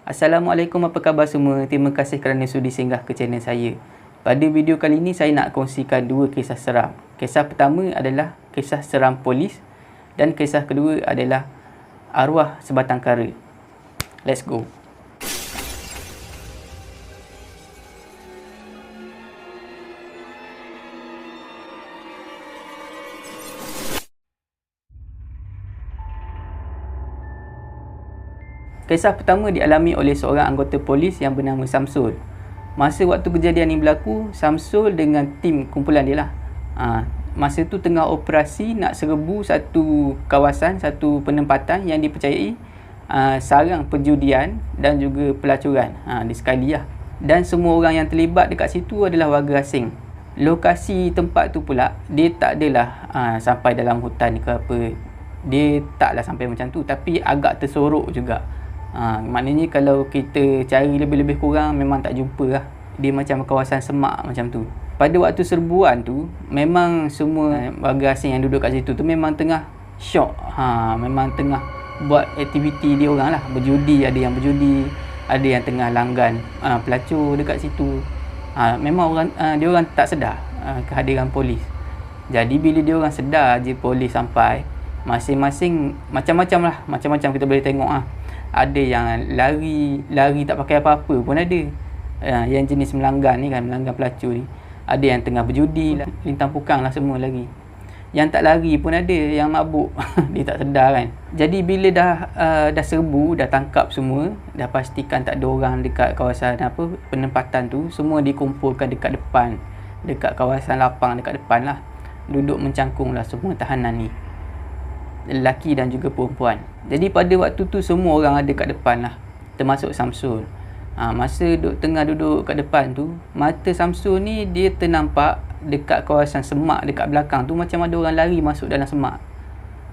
Assalamualaikum, apa khabar semua? Terima kasih kerana sudi singgah ke channel saya. Pada video kali ini saya nak kongsikan dua kisah seram. Kisah pertama adalah kisah seram polis dan kisah kedua adalah arwah sebatang kara. Let's go. Kisah pertama dialami oleh seorang anggota polis yang bernama Samsul. Masa waktu kejadian ini berlaku, Samsul dengan tim kumpulan dia lah. Masa tu tengah operasi nak serbu satu kawasan, satu penempatan yang dipercayai sarang perjudian dan juga pelacuran di sekali lah. Dan semua orang yang terlibat dekat situ adalah warga asing. Lokasi tempat tu pula, dia tak adalah sampai dalam hutan ke apa. Dia taklah sampai macam tu, tapi agak tersorok juga. Maknanya kalau kita cari lebih-lebih kurang memang tak jumpa lah. Dia macam kawasan semak macam tu. Pada waktu serbuan tu, memang semua warga asing yang duduk kat situ tu memang tengah syok. Memang tengah buat aktiviti dia orang lah. Berjudi, ada yang berjudi, ada yang tengah langgan pelacur dekat situ. Memang orang dia orang tak sedar kehadiran polis. Jadi bila dia orang sedar je polis sampai, masing-masing macam-macam lah. Macam-macam kita boleh tengok lah. Ada yang lari tak pakai apa-apa pun ada. Yang jenis melanggan ni kan, melanggan pelacur ni. Ada yang tengah berjudi, lintang pukang lah semua lari. Yang tak lari pun ada, yang mabuk. Dia tak sedar kan. Jadi bila dah serbu, dah tangkap semua, dah pastikan tak ada orang dekat kawasan penempatan tu, semua dikumpulkan dekat depan, dekat kawasan lapang dekat depan lah. Duduk mencangkung lah semua tahanan ni, lelaki dan juga perempuan. Jadi pada waktu tu semua orang ada kat depan lah, termasuk Samsul. Masa tengah duduk kat depan tu, mata Samsul ni dia ternampak dekat kawasan semak dekat belakang tu macam ada orang lari masuk dalam semak.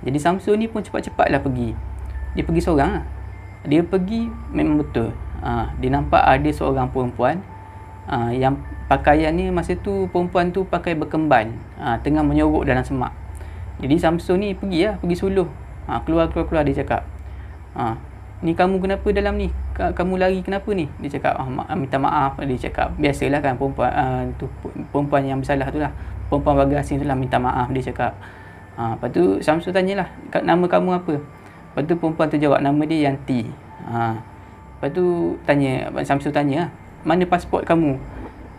Jadi Samsul ni pun cepat-cepat lah pergi. Dia pergi seorang lah. Dia pergi memang betul. Dia nampak ada seorang perempuan yang pakaian ni masa tu perempuan tu pakai berkemban, tengah menyorok dalam semak. Jadi Samsul ni pergi suluh. Keluar dia cakap, ni kamu kenapa dalam ni? Kamu lari kenapa ni? Dia cakap, minta maaf. Dia cakap, biasalah kan perempuan yang bersalah tu lah, perempuan warga asing tu lah, minta maaf. Dia cakap. Lepas tu Samsul tanyalah, nama kamu apa? Lepas tu perempuan tu jawab, nama dia Yanti. Lepas tu Samsul tanya, mana pasport kamu?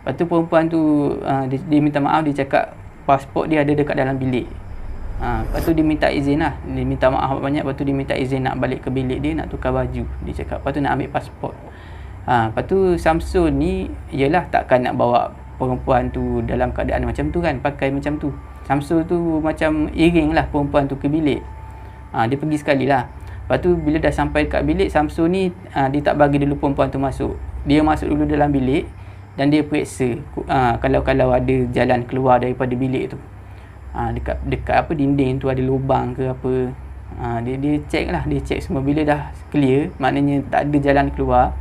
Lepas tu perempuan tu dia minta maaf. Dia cakap pasport dia ada dekat dalam bilik. Lepas tu dia minta izin lah. Dia minta maaf banyak. Lepas tu dia minta izin nak balik ke bilik dia, nak tukar baju. Dia cakap, lepas tu nak ambil pasport. Lepas tu Samsul ni, yelah takkan nak bawa perempuan tu dalam keadaan macam tu kan, pakai macam tu. Samsul tu macam iring lah perempuan tu ke bilik. Dia pergi sekali lah. Lepas tu bila dah sampai kat bilik, Samsul ni dia tak bagi dulu perempuan tu masuk. Dia masuk dulu dalam bilik dan dia periksa kalau ada jalan keluar daripada bilik tu. Dekat dinding tu ada lubang ke apa. Dia check lah, dia check semua. Bila dah clear, maknanya tak ada jalan keluar,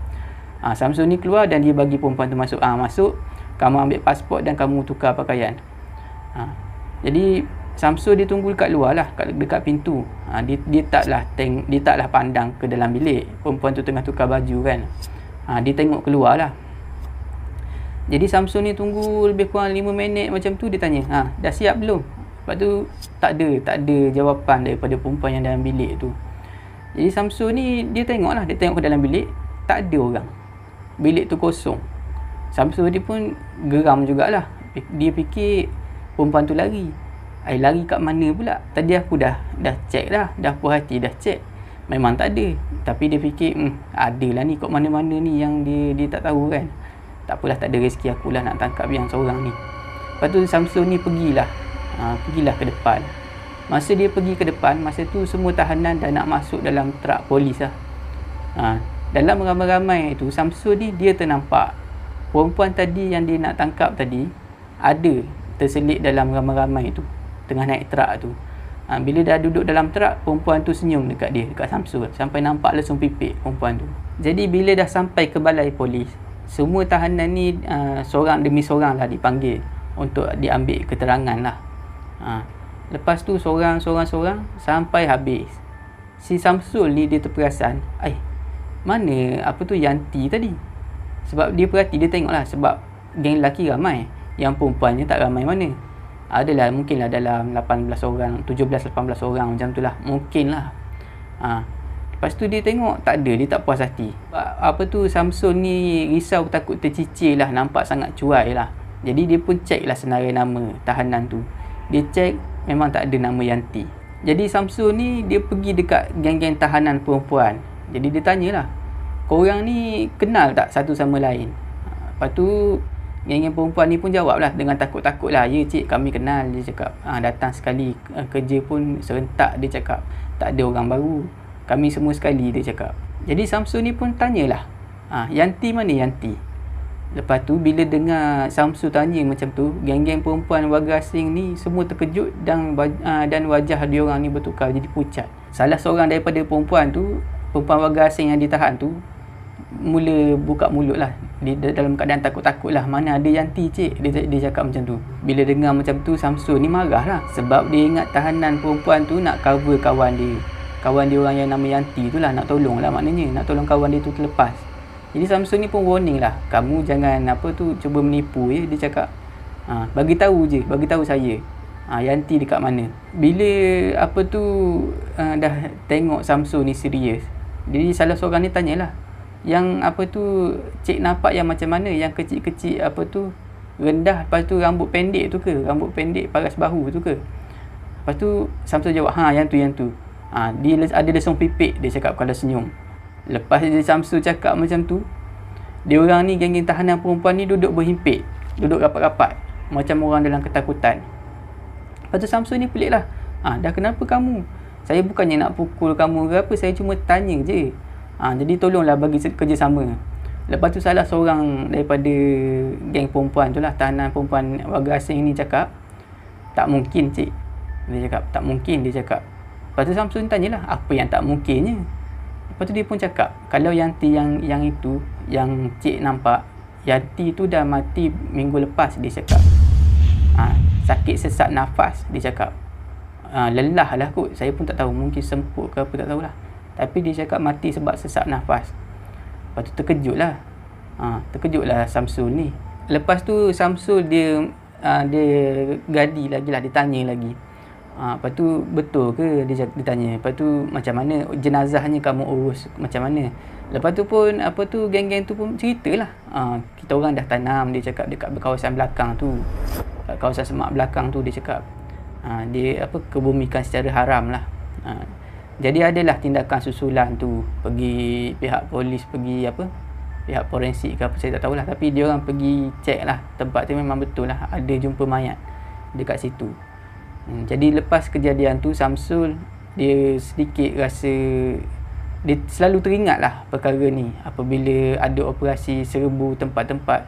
Samsul ni keluar dan dia bagi perempuan tu masuk. Masuk, kamu ambil pasport dan kamu tukar pakaian. Jadi Samsul dia tunggu dekat luar lah, dekat pintu. Dia taklah pandang ke dalam bilik. Perempuan tu tengah tukar baju kan. Dia tengok keluar lah. Jadi Samsul ni tunggu lebih kurang 5 minit macam tu. Dia tanya, dah siap belum? Lepas tu tak ada jawapan daripada perempuan yang dalam bilik tu. Jadi Samsul ni dia tengok ke dalam bilik, tak ada orang. Bilik tu kosong. Samsul dia pun geram jugalah. Dia fikir perempuan tu lari. Lari kat mana pula? Tadi aku dah check dah puas hati dah check. Memang tak ada. Tapi dia fikir adalah ni kat mana-mana ni yang dia tak tahu kan. Tak apalah, tak ada rezeki akulah nak tangkap yang seorang ni. Lepas tu Samsul ni pergilah ke depan. Masa dia pergi ke depan, masa tu semua tahanan dah nak masuk dalam truk polis lah. Dalam ramai-ramai tu, Samsul ni dia ternampak perempuan tadi yang dia nak tangkap tadi ada terselit dalam ramai-ramai tu, tengah naik truk tu. Bila dah duduk dalam truk, perempuan tu senyum dekat Samsul, sampai nampak lesung pipik perempuan tu. Jadi bila dah sampai ke balai polis, semua tahanan ni seorang demi seorang lah dipanggil untuk diambil keterangan lah. Lepas tu seorang sampai habis. Si Samsul ni dia terperasan, mana Yanti tadi. Sebab dia perhati, dia tengok lah, sebab geng lelaki ramai, yang perempuannya tak ramai mana. Adalah mungkinlah dalam 18 orang, 17-18 orang macam tu lah, mungkin lah. Lepas tu dia tengok tak ada, dia tak puas hati. Samsul ni risau, takut tercicir lah, nampak sangat cuai lah. Jadi dia pun check lah senarai nama tahanan tu. Dia check memang tak ada nama Yanti. Jadi Samsul ni dia pergi dekat geng-geng tahanan perempuan. Jadi dia tanyalah, korang ni kenal tak satu sama lain? Lepas tu geng-geng perempuan ni pun jawab lah dengan takut-takut lah. Ya cik, kami kenal. Dia cakap datang sekali kerja pun serentak. Dia cakap tak ada orang baru, kami semua sekali, dia cakap. Jadi Samsul ni pun tanyalah, Yanti mana Yanti? Lepas tu bila dengar Samsul tanya macam tu, geng-geng perempuan warga asing ni semua terkejut dan wajah dia orang ni bertukar jadi pucat. Salah seorang daripada perempuan warga asing yang ditahan tu mula buka mulut lah. Dia dalam keadaan takut-takut lah. Mana ada Yanti cik, dia cakap macam tu. Bila dengar macam tu, Samsul ni marah lah. Sebab dia ingat tahanan perempuan tu nak cover kawan dia. Kawan dia orang yang nama Yanti tu lah, nak tolong lah maknanya. Nak tolong kawan dia tu terlepas. Jadi Samsul ni pun warning lah, kamu jangan cuba menipu ya. Dia cakap bagi tahu saya Yanti dekat mana. Bila dah tengok Samsul ni serius, jadi salah seorang ni tanyalah, yang cik nampak yang macam mana, yang kecil-kecil rendah, lepas tu rambut pendek tu ke, rambut pendek paras bahu tu ke? Lepas tu Samsul jawab, yang tu. Dia ada lesung pipik, dia cakap kalau senyum. Lepas dia Samsul cakap macam tu, dia orang ni, geng-geng tahanan perempuan ni duduk berhimpit, duduk rapat-rapat macam orang dalam ketakutan. Lepas tu Samsul ni pelik lah, dah kenapa kamu? Saya bukannya nak pukul kamu ke apa, saya cuma tanya je. Jadi tolonglah bagi kerjasama. Lepas tu salah seorang daripada geng perempuan tu lah, tahanan perempuan warga asing ni cakap, tak mungkin cik. Dia cakap tak mungkin, dia cakap. Lepas tu Samsul ni tanyalah, apa yang tak mungkinnya? Lepas tu dia pun cakap, kalau Yanti yang itu, yang cik nampak, Yanti tu dah mati minggu lepas, dia cakap. Sakit sesak nafas, dia cakap. Lelah lah kot, saya pun tak tahu, mungkin semput ke apa, tak tahulah. Tapi dia cakap mati sebab sesak nafas. Lepas tu terkejutlah Samsul ni. Lepas tu Samsul dia gadi lagi lah, dia tanya lagi. Lepas tu betul ke, dia tanya. Lepas tu macam mana jenazahnya kamu urus, macam mana? Lepas tu pun geng-geng tu pun ceritalah, kita orang dah tanam, dia cakap, dekat kawasan belakang tu, kawasan semak belakang tu, dia cakap dia kebumikan secara haram lah. Jadi adalah tindakan susulan tu, pergi pihak polis, pergi pihak forensik ke apa, saya tak tahulah. Tapi dia orang pergi cek lah, tempat tu memang betul lah, ada jumpa mayat dekat situ. Jadi lepas kejadian tu, Samsul dia sedikit rasa, dia selalu teringat lah perkara ni apabila ada operasi serbu tempat-tempat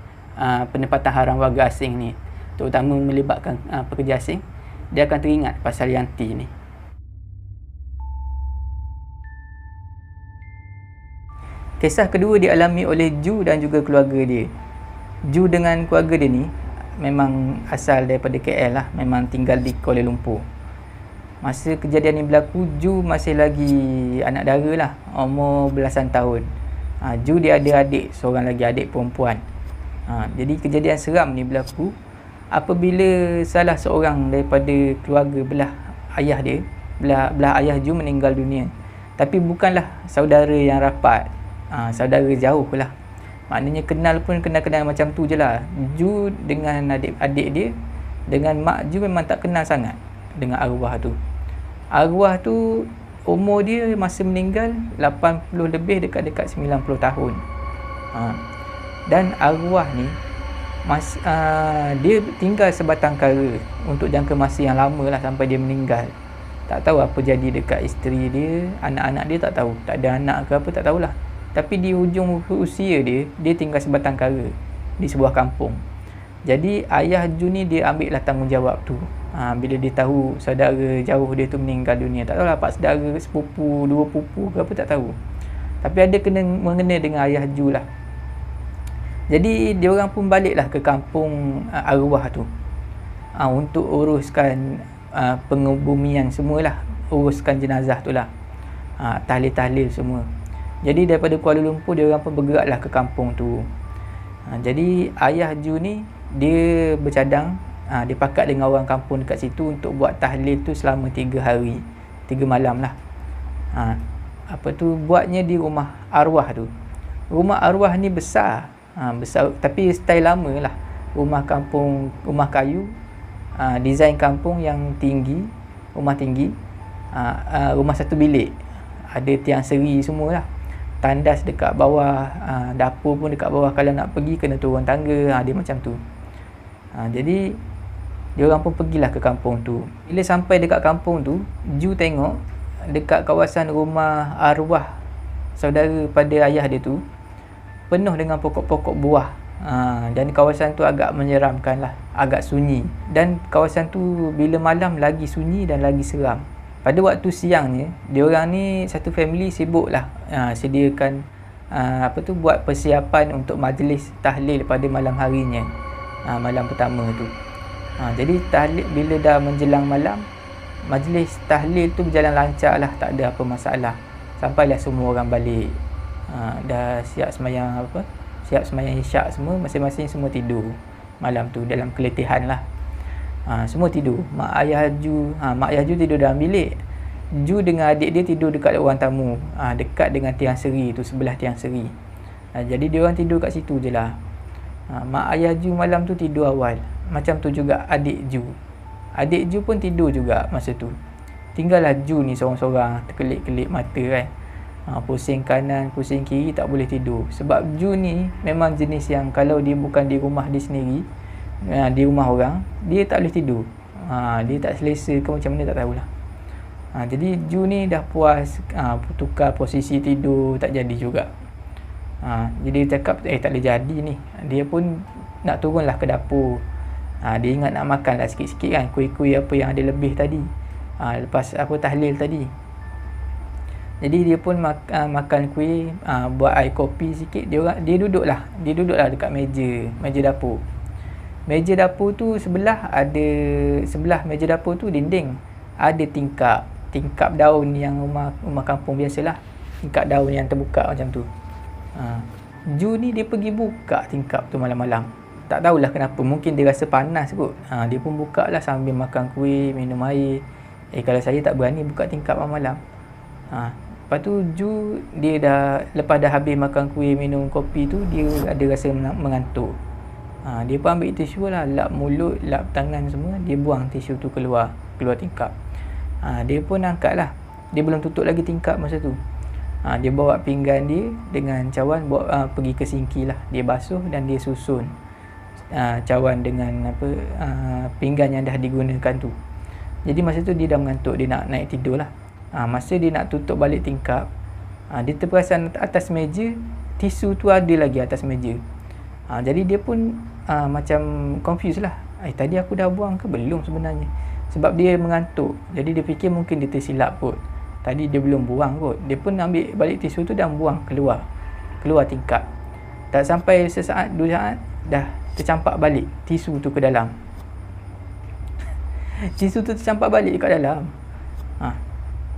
penempatan haram warga asing ni, terutama melibatkan pekerja asing. Dia akan teringat pasal Yanti ni. Kisah kedua dialami oleh Ju dan juga keluarga dia. Ju dengan keluarga dia ni memang asal daripada KL lah, memang tinggal di Kuala Lumpur. Masa kejadian ni berlaku, Ju masih lagi anak dara lah, umur belasan tahun. Ju dia ada adik, seorang lagi adik perempuan. Jadi kejadian seram ni berlaku apabila salah seorang daripada keluarga belah ayah dia, belah ayah Ju meninggal dunia. Tapi bukanlah saudara yang rapat, saudara jauh lah. Maknanya kenal pun kenal-kenal macam tu je lah. Ju dengan adik-adik dia, dengan mak Ju memang tak kenal sangat dengan arwah tu. Arwah tu umur dia masa meninggal 80 lebih, dekat-dekat 90 tahun. Dan arwah ni dia tinggal sebatang kara untuk jangka masa yang lama lah, sampai dia meninggal. Tak tahu apa jadi dekat isteri dia, anak-anak dia tak tahu, tak ada anak ke apa, tak tahulah. Tapi di hujung usia dia tinggal sebatang kara di sebuah kampung. Jadi ayah Ju ni dia ambil lah tanggungjawab tu. Bila dia tahu saudara jauh dia tu meninggal dunia, tak tahulah pak saudara, sepupu, dua pupu ke apa, tak tahu. Tapi ada mengena dengan ayah Ju lah. Jadi dia orang pun baliklah ke kampung arwah tu untuk uruskan pengebumian semualah, uruskan jenazah tu lah, tahlil-tahlil semua. Jadi daripada Kuala Lumpur, dia orang pun bergeraklah ke kampung tu. Jadi ayah Ju ni dia bercadang, dia pakat dengan orang kampung dekat situ untuk buat tahlil tu selama 3 hari 3 malam lah. Buatnya di rumah arwah tu. Rumah arwah ni besar, besar tapi style lama lah. Rumah kampung, rumah kayu, desain kampung yang tinggi, rumah tinggi, rumah satu bilik, ada tiang seri semua lah, tandas dekat bawah, dapur pun dekat bawah, kalau nak pergi kena turun tangga, dia macam tu. Jadi dia orang pun pergilah ke kampung tu. Bila sampai dekat kampung tu, Ju tengok dekat kawasan rumah arwah saudara pada ayah dia tu penuh dengan pokok-pokok buah, dan kawasan tu agak menyeramkan lah, agak sunyi. Dan kawasan tu bila malam lagi sunyi dan lagi seram. Pada waktu siangnya, diorang ni satu family sibuk lah sediakan buat persiapan untuk majlis tahlil pada malam harinya, malam pertama tu. Jadi tahlil, bila dah menjelang malam, majlis tahlil tu berjalan lancar lah, tak ada apa masalah. Sampailah semua orang balik, dah siap semayang isyak semua, masing-masing semua tidur malam tu dalam keletihan lah. Semua tidur. Mak ayah Ju tidur dalam bilik. Ju dengan adik dia tidur dekat ruang tamu, dekat dengan tiang seri tu, sebelah tiang seri. Jadi dia orang tidur kat situ je lah. Mak ayah Ju malam tu tidur awal. Macam tu juga adik Ju. Adik Ju pun tidur juga masa tu. Tinggallah Ju ni seorang-seorang, terkelip-kelip mata kan. Pusing kanan, pusing kiri, tak boleh tidur. Sebab Ju ni memang jenis yang kalau dia bukan di rumah dia sendiri, di rumah orang, dia tak boleh tidur. Dia tak selesa ke macam mana tak tahulah. Jadi Ju ni dah puas, tukar posisi tidur tak jadi juga. Jadi dia cakap tak boleh jadi ni. Dia pun nak turunlah ke dapur. Dia ingat nak makan lah sikit-sikit kan, kuih-kuih apa yang ada lebih tadi, lepas tahlil tadi. Jadi dia pun makan kuih, buat air kopi sikit. Dia duduklah dekat meja dapur. Meja dapur tu sebelah meja dapur tu dinding ada tingkap daun yang rumah kampung biasalah, tingkap daun yang terbuka macam tu. Ju ni dia pergi buka tingkap tu malam-malam. Tak tahulah kenapa, mungkin dia rasa panas kot. Dia pun buka lah sambil makan kuih, minum air. Kalau saya tak berani buka tingkap malam-malam. Lepas tu Ju, dia lepas dah habis makan kuih, minum kopi tu, dia ada rasa mengantuk. Dia pun ambil tisu lah, lap mulut, lap tangan semua, dia buang tisu tu keluar tingkap. Dia pun angkat lah, dia belum tutup lagi tingkap masa tu. Dia bawa pinggan dia dengan cawan, pergi ke sinki lah, dia basuh dan dia susun cawan dengan pinggan yang dah digunakan tu. Jadi masa tu dia dah mengantuk, dia nak naik tidur lah. Masa dia nak tutup balik tingkap, dia terperasan atas meja tisu tu ada lagi atas meja. Jadi dia pun macam confused lah, tadi aku dah buang ke belum sebenarnya. Sebab dia mengantuk, jadi dia fikir mungkin dia tersilap kot, tadi dia belum buang kot. Dia pun ambil balik tisu tu dan buang keluar tingkap. Tak sampai sesaat, 2 saat, dah tercampak balik tisu tu ke dalam. Tisu tu tercampak balik dekat dalam.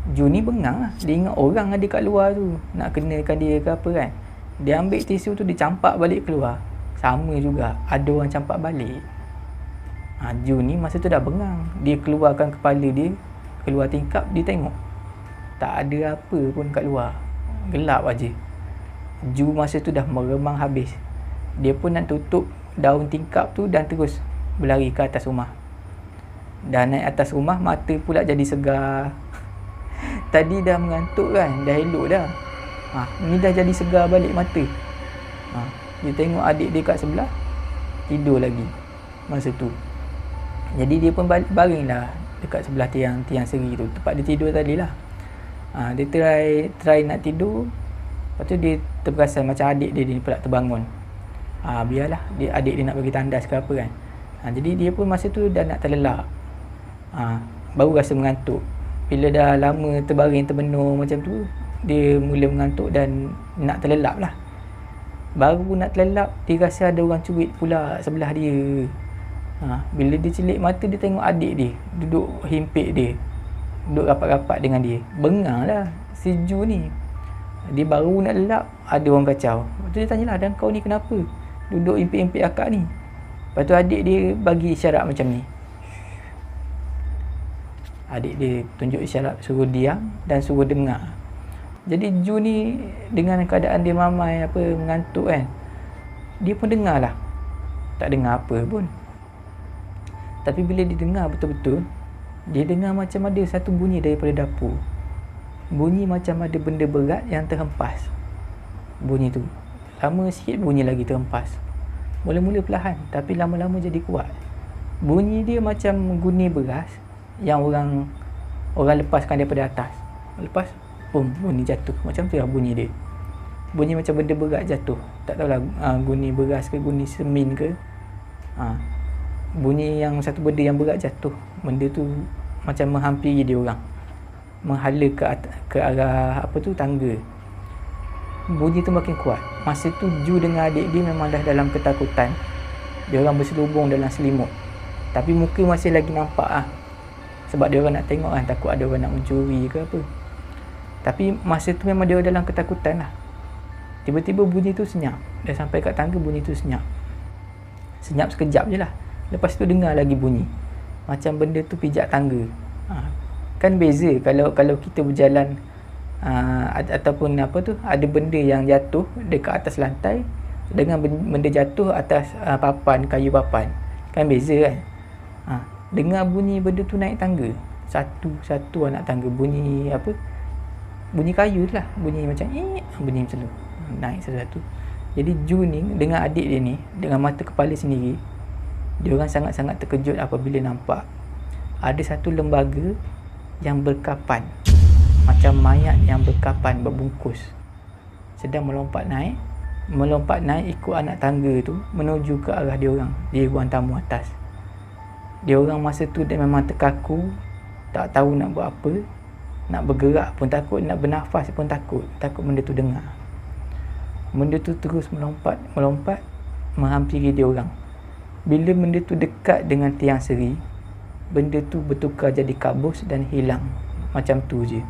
Ju ni bengang lah, dia ingat orang ada kat luar tu nak kenakan dia ke apa kan. Dia ambil tisu tu, dia campak balik keluar, sama juga ada orang campak balik. Ju ni masa tu dah bengang. Dia keluarkan kepala dia keluar tingkap, dia tengok tak ada apa pun kat luar, gelap aja. Ju masa tu dah meremang habis. Dia pun nak tutup daun tingkap tu dan terus berlari ke atas rumah. Dah naik atas rumah, mata pula jadi segar. Tadi dah mengantuk kan, dah elok dah. Ni dah jadi segar balik mata. Dia tengok adik dia kat sebelah tidur lagi masa tu. Jadi dia pun baring lah dekat sebelah tiang seri tu, tempat dia tidur tadi lah. Dia try nak tidur. Lepas tu dia terperasan macam adik dia pula terbangun. Biarlah, adik dia nak bagi tandas ke apa kan. Jadi dia pun masa tu dah nak terlelap. Baru rasa mengantuk. Bila dah lama terbaring terbenung macam tu, dia mula mengantuk dan nak terlelap lah. Baru nak terlelap, dia rasa ada orang cuit pula sebelah dia. Bila dia celik mata, dia tengok adik dia duduk himpit dia, duduk rapat-rapat dengan dia. Bengang lah si Ju ni. Dia baru nak lelap, ada orang kacau. Lepas tu dia tanyalah, dan kau ni kenapa duduk impit-impit akak ni? Lepas tu adik dia bagi isyarat macam ni. Adik dia tunjuk isyarat suruh diam dan suruh dengar. Jadi Ju ni dengan keadaan dia mamai mengantuk kan, dia pun dengar lah. Tak dengar apa pun. Tapi bila dia dengar betul-betul, dia dengar macam ada satu bunyi daripada dapur. Bunyi macam ada benda berat yang terhempas. Bunyi tu lama sikit, bunyi lagi terhempas. Mula-mula perlahan, tapi lama-lama jadi kuat. Bunyi dia macam guni beras yang orang lepaskan daripada atas. Lepas bunyi jatuh. Macam tu lah bunyi dia. Bunyi macam benda berat jatuh. Tak tahulah guni beras ke guni semin ke. Bunyi yang satu benda yang berat jatuh. Benda tu macam menghampiri dia orang, menghala ke arah tangga. Bunyi tu makin kuat. Masa tu Ju dengan adik dia memang dah dalam ketakutan. Dia orang berselubung dalam selimut. Tapi muka masih lagi nampak sebab dia orang nak tengok kan, takut ada orang nak mencuri ke apa. Tapi masa tu memang dia orang dalam ketakutan lah. Tiba-tiba bunyi tu senyap. Dah sampai kat tangga, bunyi tu senyap. Senyap sekejap je lah. Lepas tu dengar lagi bunyi macam benda tu pijak tangga. Kan beza kalau kita berjalan ataupun ada benda yang jatuh dekat atas lantai dengan benda jatuh atas kayu papan. Kan beza kan. Dengar bunyi benda tu naik tangga, satu anak tangga, bunyi bunyi kayu tu lah, bunyi macam bunyi macam tu, naik satu-satu. Jadi Ju ni dengan adik dia ni, dengan mata kepala sendiri, dia orang sangat-sangat terkejut apabila nampak ada satu lembaga yang berkapan, macam mayat yang berkapan, berbungkus, sedang melompat naik ikut anak tangga tu menuju ke arah dia orang di ruang tamu atas. Dia orang masa tu dia memang terkaku, tak tahu nak buat apa, nak bergerak pun takut, nak bernafas pun takut benda tu dengar. Benda tu terus melompat menghampiri dia orang. Bila benda tu dekat dengan tiang seri, benda tu bertukar jadi kabus dan hilang. Macam tu je.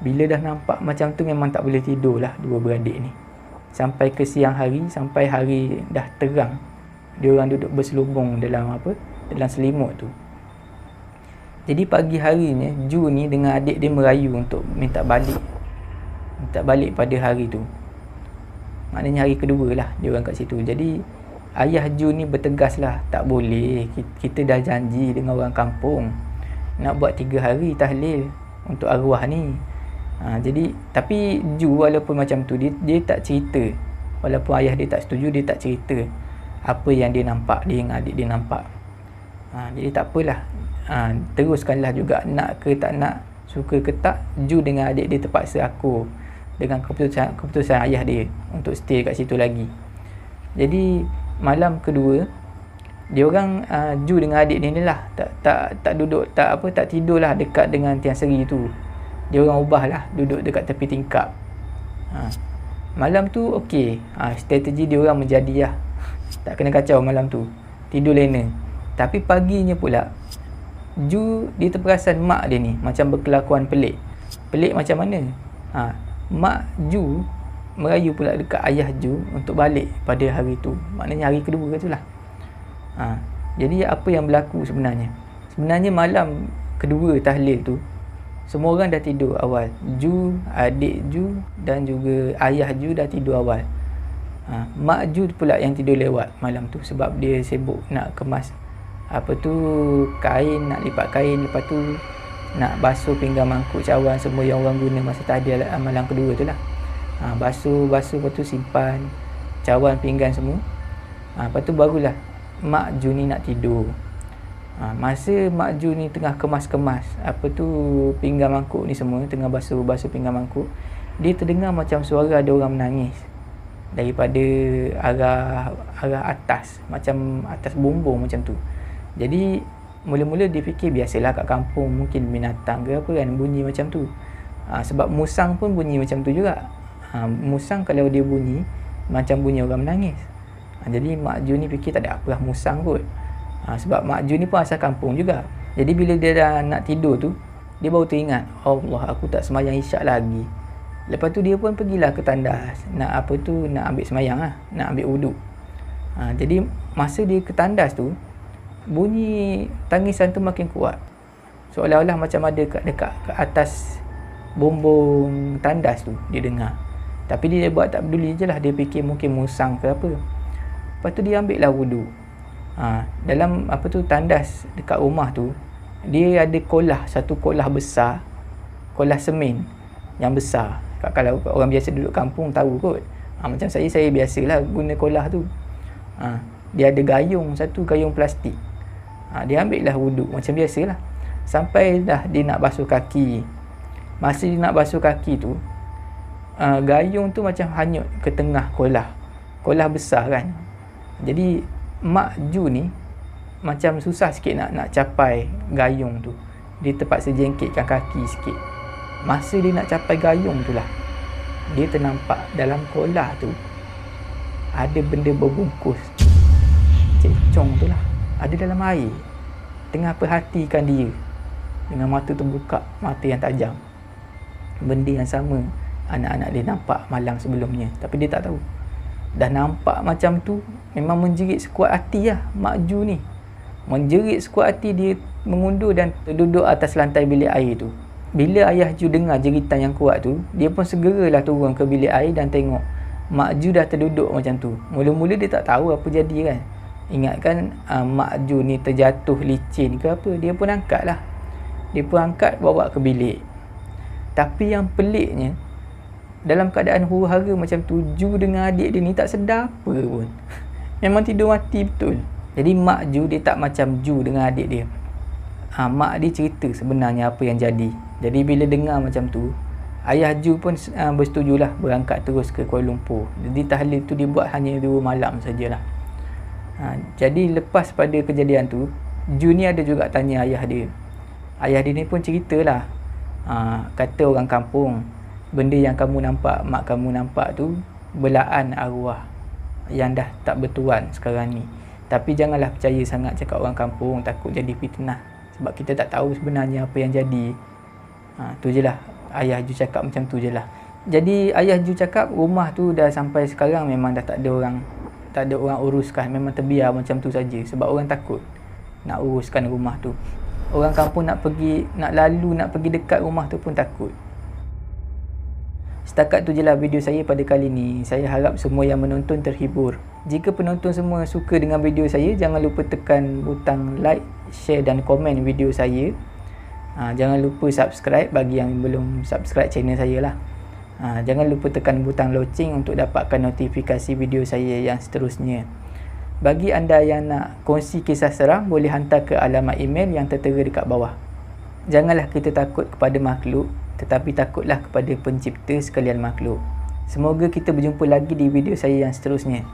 Bila dah nampak macam tu, memang tak boleh tidur lah dua beradik ni. Sampai ke siang hari, sampai hari dah terang, dia orang duduk berselubung dalam selimut tu. Jadi pagi harinya Ju ni dengan adik dia merayu untuk minta balik pada hari tu. Maknanya hari kedua lah dia orang kat situ. Jadi ayah Ju ni bertegas lah, tak boleh, kita dah janji dengan orang kampung nak buat 3 hari tahlil untuk arwah ni. Jadi tapi Ju walaupun macam tu, dia tak cerita. Walaupun ayah dia tak setuju, dia tak cerita apa yang dia nampak, dia dengan adik dia nampak. Jadi tak apalah, teruskanlah juga, nak ke tak nak, suka ke tak, Ju dengan adik dia terpaksa akur dengan keputusan ayah dia untuk stay kat situ lagi. Jadi malam kedua, dia orang Ju dengan adik dia ni lah tak duduk, tak tidurlah dekat dengan tiang seri tu. Dia orang ubahlah duduk dekat tepi tingkap. Malam tu okey, strategi dia orang menjadi lah. Tak kena kacau malam tu, tidur lena. Tapi paginya pula Ju dia terperasan mak dia ni macam berkelakuan pelik. Pelik macam mana? Mak Ju merayu pula dekat ayah Ju untuk balik pada hari tu. Maknanya hari kedua tu lah. Jadi apa yang berlaku sebenarnya? Sebenarnya malam kedua tahlil tu, semua orang dah tidur awal. Ju, adik Ju dan juga ayah Ju dah tidur awal. Mak Ju pula yang tidur lewat malam tu sebab dia sibuk nak kemas kain, nak lipat kain, lepas tu nak basuh pinggan mangkuk cawan semua yang orang guna masa tahlil malam kedua tu lah. Basuh, lepas tu simpan cawan pinggan semua. Lepas tu barulah mak Ju ni nak tidur. Masa mak Ju ni tengah kemas-kemas pinggan mangkuk ni semua, tengah basuh pinggan mangkuk, dia terdengar macam suara ada orang menangis daripada arah atas, macam atas bumbung macam tu. Jadi mula-mula dia fikir biasalah kat kampung, mungkin binatang ke apa kan bunyi macam tu. Sebab musang pun bunyi macam tu juga. Musang kalau dia bunyi macam bunyi orang menangis. Jadi mak Ju ni fikir tak ada apalah musang kot. Sebab mak Ju ni pun asal kampung juga. Jadi bila dia dah nak tidur tu, dia baru teringat, Allah, aku tak sembahyang isyak lagi. Lepas tu dia pun pergilah ke tandas, nak ambil semayang lah, nak ambil wuduk. Jadi masa dia ke tandas tu, bunyi tangisan tu makin kuat, seolah-olah macam ada dekat ke atas bumbung tandas tu dia dengar. Tapi dia buat tak peduli je lah, dia fikir mungkin musang ke apa. Lepas tu dia ambil lah wuduk. Dalam tandas dekat rumah tu, dia ada satu kolah besar, kolah semen yang besar. Kalau orang biasa duduk kampung tahu kot. Macam saya biasalah guna kolah tu. Dia ada satu gayung plastik. Dia ambil lah wuduk macam biasalah. Sampai dah dia nak basuh kaki. Masa dia nak basuh kaki tu, gayung tu macam hanyut ke tengah kolah. Kolah besar kan. Jadi Mak Ju ni macam susah sikit nak capai gayung tu. Dia terpaksa jengkitkan kaki sikit. Masa dia nak capai gayung tu lah, dia ternampak dalam kolah tu ada benda berbungkus cecong tu lah, ada dalam air, tengah perhatikan dia dengan mata terbuka, mata yang tajam. Benda yang sama anak-anak dia nampak malam sebelumnya, tapi dia tak tahu. Dah nampak macam tu, memang menjerit sekuat hati lah Mak Ju ni. Menjerit sekuat hati, dia mengundur dan duduk atas lantai bilik air tu. Bila ayah Ju dengar jeritan yang kuat tu, dia pun segeralah turun ke bilik air dan tengok Mak Ju dah terduduk macam tu. Mula-mula dia tak tahu apa jadi kan. Ingatkan Mak Ju ni terjatuh licin ke apa. Dia pun angkat lah. Dia pun angkat bawa ke bilik. Tapi yang peliknya, dalam keadaan huru-hara macam tu, Ju dengan adik dia ni tak sedar apa pun. Memang tidur mati betul. Jadi Mak Ju dia tak macam Ju dengan adik dia. Mak dia cerita sebenarnya apa yang jadi. Jadi bila dengar macam tu, ayah Ju pun bersetujulah berangkat terus ke Kuala Lumpur. Jadi tahlil tu dia buat hanya 2 malam sajalah. Jadi lepas pada kejadian tu, Ju ni ada juga tanya ayah dia. Ayah dia ni pun ceritalah, kata orang kampung, benda yang kamu nampak, mak kamu nampak tu belaan arwah yang dah tak bertuan sekarang ni. Tapi janganlah percaya sangat cakap orang kampung, takut jadi fitnah. Sebab kita tak tahu sebenarnya apa yang jadi. Tu je lah, ayah Ju cakap macam tu je lah. Jadi ayah Ju cakap rumah tu dah sampai sekarang memang dah tak ada orang uruskan. Memang terbiar macam tu saja. Sebab orang takut nak uruskan rumah tu. Orang kampung nak pergi dekat rumah tu pun takut. Setakat tu je lah video saya pada kali ni. Saya harap semua yang menonton terhibur. Jika penonton semua suka dengan video saya, jangan lupa tekan butang like, share dan komen video saya. Jangan lupa subscribe bagi yang belum subscribe channel saya lah. Jangan lupa tekan butang loceng untuk dapatkan notifikasi video saya yang seterusnya. Bagi anda yang nak kongsi kisah seram, boleh hantar ke alamat email yang tertera dekat bawah. Janganlah kita takut kepada makhluk, tetapi takutlah kepada pencipta sekalian makhluk. Semoga kita berjumpa lagi di video saya yang seterusnya.